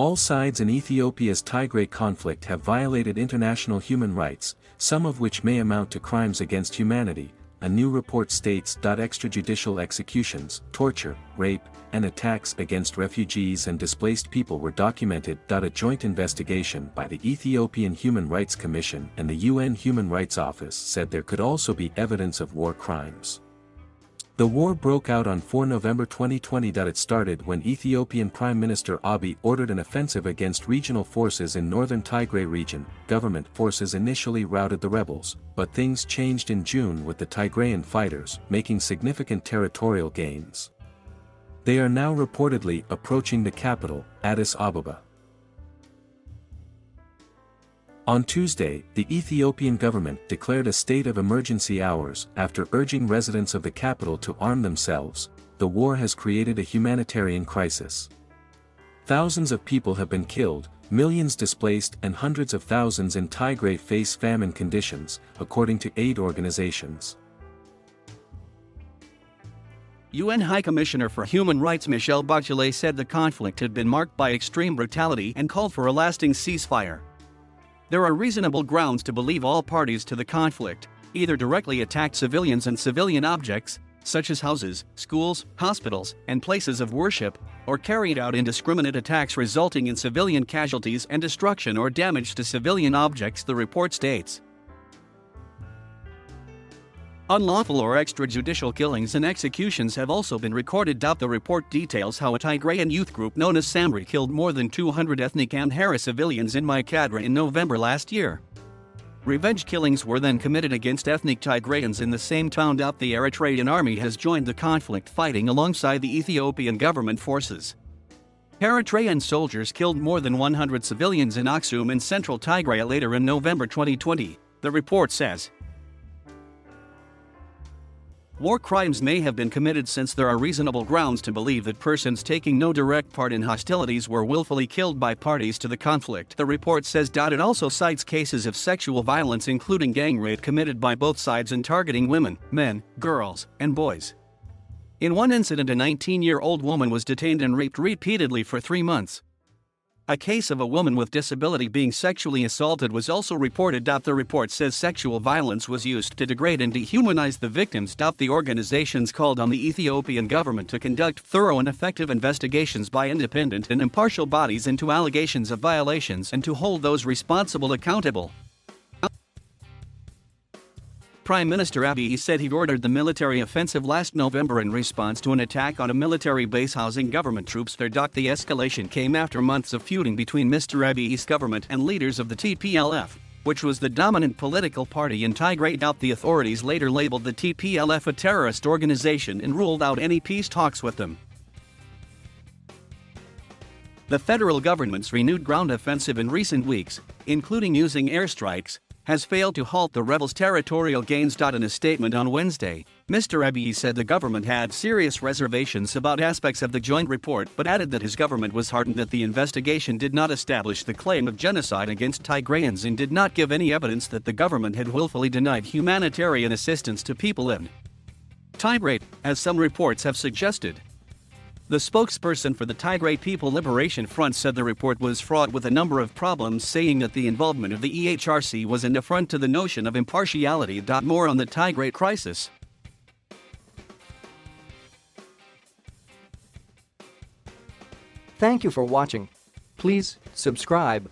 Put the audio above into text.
All sides in Ethiopia's Tigray conflict have violated international human rights, some of which may amount to crimes against humanity, a new report states. Extrajudicial executions, torture, rape, and attacks against refugees and displaced people were documented. A joint investigation by the Ethiopian Human Rights Commission and the UN Human Rights Office said there could also be evidence of war crimes. The war broke out on 4 November 2020. It started when Ethiopian Prime Minister Abiy ordered an offensive against regional forces in northern Tigray region. Government forces initially routed the rebels, but things changed in June with the Tigrayan fighters making significant territorial gains. They are now reportedly approaching the capital, Addis Ababa. On Tuesday, the Ethiopian government declared a state of emergency hours after urging residents of the capital to arm themselves. The war has created a humanitarian crisis. Thousands of people have been killed, millions displaced, and hundreds of thousands in Tigray face famine conditions, according to aid organizations. UN High Commissioner for Human Rights Michelle Bachelet said the conflict had been marked by extreme brutality and called for a lasting ceasefire. There are reasonable grounds to believe all parties to the conflict either directly attacked civilians and civilian objects, such as houses, schools, hospitals, and places of worship, or carried out indiscriminate attacks resulting in civilian casualties and destruction or damage to civilian objects, the report states. Unlawful or extrajudicial killings and executions have also been recorded. The report details how a Tigrayan youth group known as Samri killed more than 200 ethnic Amhara civilians in Maikadra in November last year. Revenge killings were then committed against ethnic Tigrayans in the same town. The Eritrean army has joined the conflict, fighting alongside the Ethiopian government forces. Eritrean soldiers killed more than 100 civilians in Aksum in central Tigray later in November 2020, the report says. War crimes may have been committed since there are reasonable grounds to believe that persons taking no direct part in hostilities were willfully killed by parties to the conflict, the report says. It also cites cases of sexual violence, including gang rape committed by both sides and targeting women, men, girls, and boys. In one incident, a 19-year-old woman was detained and raped repeatedly for 3 months. A case of a woman with disability being sexually assaulted was also reported. The report says sexual violence was used to degrade and dehumanize the victims. The organizations called on the Ethiopian government to conduct thorough and effective investigations by independent and impartial bodies into allegations of violations and to hold those responsible accountable. Prime Minister Abiy said he'd ordered the military offensive last November in response to an attack on a military base housing government troops there. The escalation came after months of feuding between Mr. Abiy's government and leaders of the TPLF, which was the dominant political party in Tigray. The authorities later labeled the TPLF a terrorist organization and ruled out any peace talks with them. The federal government's renewed ground offensive in recent weeks, including using airstrikes, has failed to halt the rebels' territorial gains. In a statement on Wednesday, Mr. Abiy said the government had serious reservations about aspects of the joint report, but added that his government was heartened that the investigation did not establish the claim of genocide against Tigrayans and did not give any evidence that the government had willfully denied humanitarian assistance to people in Tigray, as some reports have suggested. The spokesperson for the Tigray People Liberation Front said the report was fraught with a number of problems, saying that the involvement of the EHRC was an affront to the notion of impartiality. More on the Tigray crisis. Thank you for watching. Please subscribe.